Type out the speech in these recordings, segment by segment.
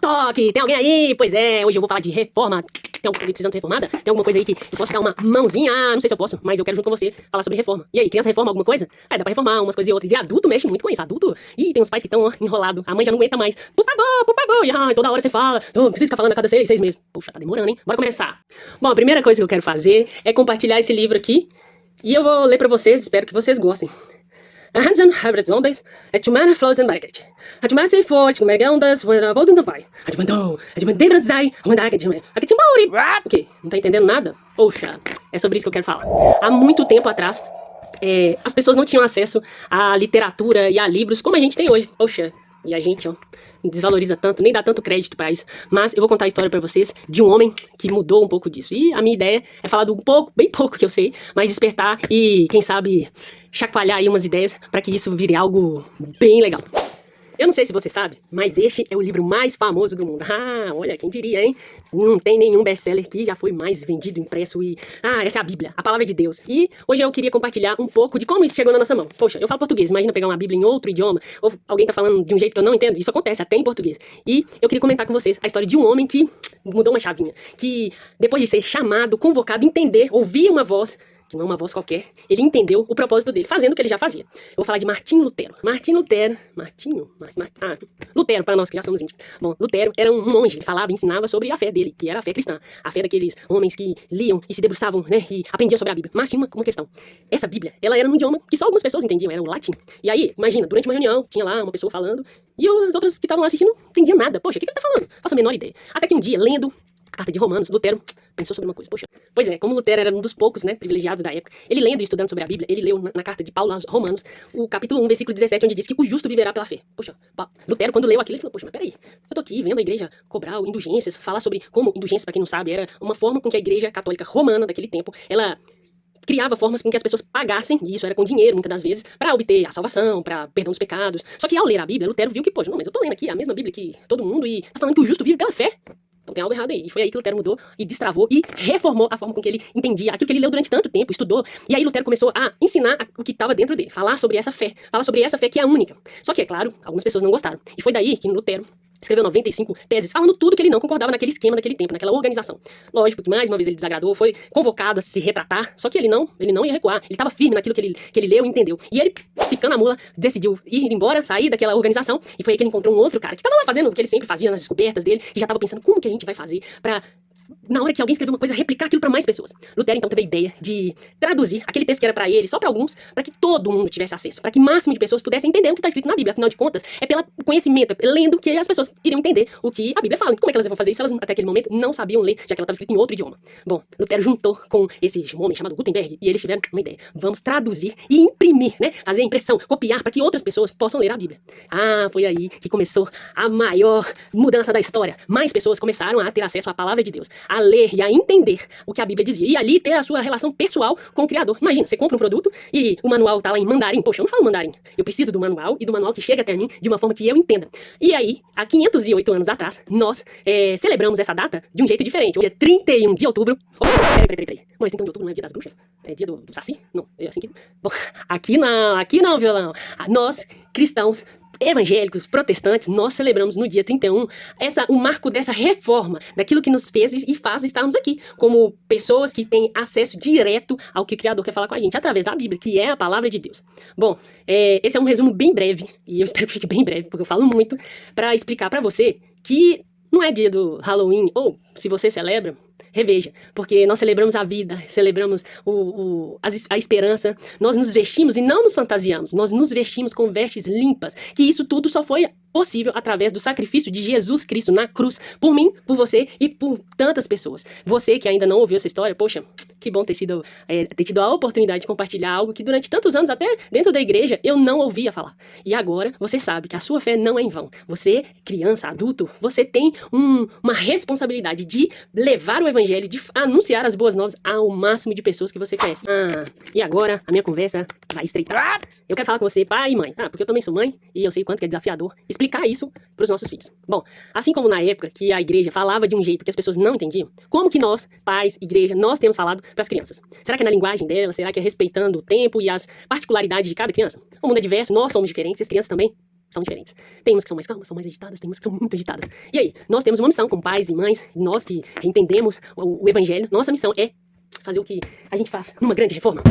toque! Tem alguém aí? Pois é, hoje eu vou falar de reforma. Tem alguma coisa precisando ser reformada? Tem alguma coisa aí que eu posso dar uma mãozinha? Ah, não sei se eu posso, mas eu quero junto com você falar sobre reforma. E aí, criança reforma alguma coisa? Dá pra reformar umas coisas e outras. E adulto mexe muito com isso. Adulto, tem uns pais que estão enrolados. A mãe já não aguenta mais. Por favor. E toda hora você fala. Precisa ficar falando a cada 6 meses. Puxa, tá demorando, hein? Bora começar. Bom, a primeira coisa que eu quero fazer é compartilhar esse livro aqui. E eu vou ler pra vocês, espero que vocês gostem. Hansen Hybrid Zombies, Etchumana Flows and Market. Etchumana sei forte, como é ondas, voltam não vai. Etchumandou, Etchumandei Zai, Ok, não tá entendendo nada? Poxa, é sobre isso que eu quero falar. Há muito tempo atrás, as pessoas não tinham acesso à literatura e a livros como a gente tem hoje. Poxa, e a gente, desvaloriza tanto, nem dá tanto crédito pra isso. Mas eu vou contar a história pra vocês de um homem que mudou um pouco disso. E a minha ideia é falar do bem pouco que eu sei, mas despertar e, quem sabe, chacoalhar aí umas ideias pra que isso vire algo bem legal. Eu não sei se você sabe, mas este é o livro mais famoso do mundo. Ah, olha, quem diria, hein? Não tem nenhum best-seller que já foi mais vendido, impresso e... essa é a Bíblia, a palavra de Deus. E hoje eu queria compartilhar um pouco de como isso chegou na nossa mão. Poxa, eu falo português, imagina pegar uma Bíblia em outro idioma, ou alguém tá falando de um jeito que eu não entendo. Isso acontece até em português. E eu queria comentar com vocês a história de um homem que mudou uma chavinha. Que depois de ser chamado, convocado, entender, ouvir uma voz... que não é uma voz qualquer, ele entendeu o propósito dele, fazendo o que ele já fazia. Eu vou falar de Martinho Lutero. Lutero, para nós que já somos íntimos. Bom, Lutero era um monge, ele falava e ensinava sobre a fé dele, que era a fé cristã. A fé daqueles homens que liam e se debruçavam, e aprendiam sobre a Bíblia. Mas tinha uma questão. Essa Bíblia, ela era num idioma que só algumas pessoas entendiam, era o latim. E aí, imagina, durante uma reunião, tinha lá uma pessoa falando, e as outras que estavam assistindo não entendiam nada. Poxa, o que ele tá falando? Faço a menor ideia. Até que um dia, lendo a carta de Romanos, Lutero pensou sobre uma coisa. Poxa, pois é, como Lutero era um dos poucos, privilegiados da época, ele lendo e estudando sobre a Bíblia, ele leu na carta de Paulo aos Romanos, o capítulo 1, versículo 17, onde diz que o justo viverá pela fé. Poxa, Lutero, quando leu aquilo, ele falou, poxa, mas peraí, eu tô aqui vendo a igreja cobrar indulgências, falar sobre como indulgência, pra quem não sabe, era uma forma com que a igreja católica romana daquele tempo, ela criava formas com que as pessoas pagassem, e isso era com dinheiro, muitas das vezes, pra obter a salvação, pra perdão dos pecados. Só que ao ler a Bíblia, Lutero viu que, poxa, não, mas eu tô lendo aqui a mesma Bíblia que todo mundo e tá falando que o justo vive pela fé. Então tem algo errado aí. E foi aí que Lutero mudou e destravou e reformou a forma com que ele entendia aquilo que ele leu durante tanto tempo, estudou. E aí Lutero começou a ensinar o que estava dentro dele, falar sobre essa fé que é a única. Só que, é claro, algumas pessoas não gostaram. E foi daí que Lutero escreveu 95 teses, falando tudo que ele não concordava naquele esquema, daquele tempo, naquela organização. Lógico que mais uma vez ele desagradou, foi convocado a se retratar, só que ele não ia recuar, ele estava firme naquilo que ele leu e entendeu. E ele, picando a mula, decidiu ir embora, sair daquela organização, e foi aí que ele encontrou um outro cara que estava lá fazendo o que ele sempre fazia nas descobertas dele, e já estava pensando como que a gente vai fazer pra... na hora que alguém escreveu uma coisa, replicar aquilo para mais pessoas. Lutero, então, teve a ideia de traduzir aquele texto que era para ele, só para alguns, para que todo mundo tivesse acesso, para que o máximo de pessoas pudessem entender o que está escrito na Bíblia. Afinal de contas, é pelo conhecimento, é lendo que as pessoas iriam entender o que a Bíblia fala. Como é que elas vão fazer isso se elas, até aquele momento, não sabiam ler, já que ela estava escrita em outro idioma? Bom, Lutero juntou com esse homem chamado Gutenberg, e eles tiveram uma ideia. Vamos traduzir e imprimir, fazer a impressão, copiar, para que outras pessoas possam ler a Bíblia. Foi aí que começou a maior mudança da história. Mais pessoas começaram a ter acesso à palavra de Deus, a ler e a entender o que a Bíblia dizia. E ali ter a sua relação pessoal com o Criador. Imagina, você compra um produto e o manual tá lá em mandarim. Poxa, eu não falo mandarim. Eu preciso do manual e do manual que chega até mim de uma forma que eu entenda. E aí, há 508 anos atrás, nós celebramos essa data de um jeito diferente. Hoje é 31 de outubro. Peraí. Mas 31 de outubro não é dia das bruxas? É dia do Saci? Não, é assim que... Bom, aqui não, violão. Nós, cristãos, evangélicos, protestantes, nós celebramos no dia 31 o marco dessa reforma, daquilo que nos fez e faz estarmos aqui, como pessoas que têm acesso direto ao que o Criador quer falar com a gente, através da Bíblia, que é a palavra de Deus. Bom, esse é um resumo bem breve, e eu espero que fique bem breve, porque eu falo muito, para explicar para você que não é dia do Halloween, ou se você celebra, reveja, porque nós celebramos a vida, celebramos a esperança, nós nos vestimos e não nos fantasiamos, nós nos vestimos com vestes limpas, que isso tudo só foi possível através do sacrifício de Jesus Cristo na cruz, por mim, por você e por tantas pessoas. Você que ainda não ouviu essa história, poxa, que bom ter tido a oportunidade de compartilhar algo que durante tantos anos, até dentro da igreja, eu não ouvia falar. E agora, você sabe que a sua fé não é em vão. Você, criança, adulto, você tem uma responsabilidade de levar o evangelho, de anunciar as boas novas ao máximo de pessoas que você conhece. E agora, a minha conversa vai estreitar. Eu quero falar com você, pai e mãe. Porque eu também sou mãe, e eu sei o quanto que é desafiador explicar isso para os nossos filhos. Bom, assim como na época que a igreja falava de um jeito que as pessoas não entendiam, como que nós, pais, igreja, nós temos falado para as crianças? Será que é na linguagem delas? Será que é respeitando o tempo e as particularidades de cada criança? O mundo é diverso, nós somos diferentes, as crianças também. são diferentes. Tem umas que são mais calmas, são mais agitadas, tem umas que são muito agitadas. E aí, nós temos uma missão como pais e mães, nós que entendemos o evangelho, nossa missão é fazer o que a gente faz numa grande reforma.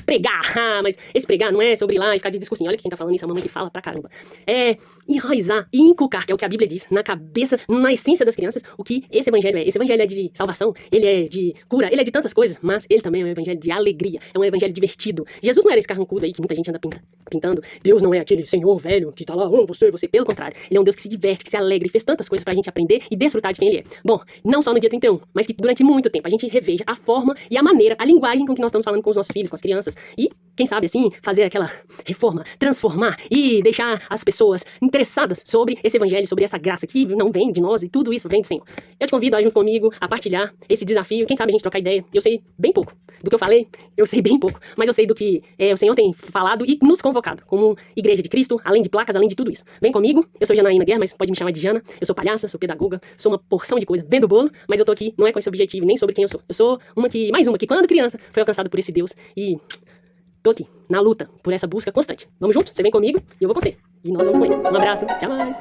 Pregar, mas esse pregar não é sobre ir lá e ficar de discursinho. Olha quem tá falando isso, a mamãe que fala pra caramba. É enraizar e inculcar, que é o que a Bíblia diz, na cabeça, na essência das crianças, o que esse evangelho é. Esse evangelho é de salvação, ele é de cura, ele é de tantas coisas, mas ele também é um evangelho de alegria, é um evangelho divertido. Jesus não era esse carrancudo aí que muita gente anda pintando. Deus não é aquele senhor velho que tá lá, você. Pelo contrário, ele é um Deus que se diverte, que se alegra e fez tantas coisas pra gente aprender e desfrutar de quem ele é. Bom, não só no dia 31, mas que durante muito tempo a gente reveja a forma e a maneira, a linguagem com que nós estamos falando com os nossos filhos, com as crianças. E, quem sabe assim, fazer aquela reforma, transformar e deixar as pessoas interessadas sobre esse evangelho, sobre essa graça que não vem de nós e tudo isso vem do Senhor. Eu te convido a ir junto comigo, a partilhar esse desafio. Quem sabe a gente trocar ideia. Eu sei bem pouco do que eu falei, eu sei bem pouco, mas eu sei do que o Senhor tem falado e nos convocado como Igreja de Cristo, além de placas, além de tudo isso. Vem comigo, eu sou Janaína Guerra, mas pode me chamar de Jana. Eu sou palhaça, sou pedagoga, sou uma porção de coisa, vendo bolo, mas eu tô aqui não é com esse objetivo, nem sobre quem eu sou. Eu sou mais uma que quando criança foi alcançada por esse Deus e tô aqui, na luta, por essa busca constante. Vamos junto? Você vem comigo e eu vou com você. E nós vamos com ele. Um abraço, até mais.